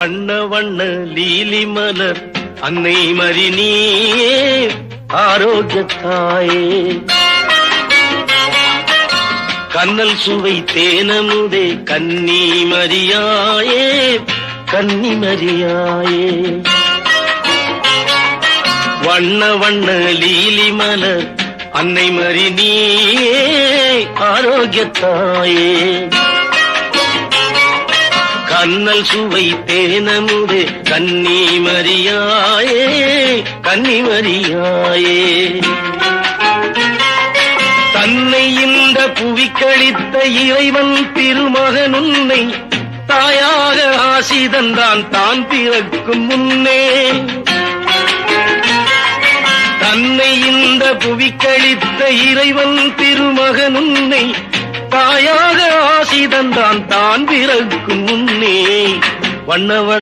வண்ண வண்ண லீலி மலர் அன்னை மரி நீயே ஆரோக்கியத்தாயே கண்ணல் சுவை தேனமுதே கன்னி மரியாயே கன்னி மரியாயே வண்ண வண்ண லீலி மலர் அன்னை மரி நீயே ஆரோக்கியத்தாயே கண்ணல் சுவை தேனமுதே கன்னி மரியாயே கன்னி மரியாயே தன்னை இந்த புவிக்களித்த இறைவன் திருமகன் உன்னை தாயாக ஆசி தந்தான் தான் பிறக்கும் முன்னே தன்னை இந்த புவிக்களித்த இறைவன் திருமகன் உன்னை தாயாக ஆசி தந்தான் தான் பிறக்கும் முன்னே வண்ணவ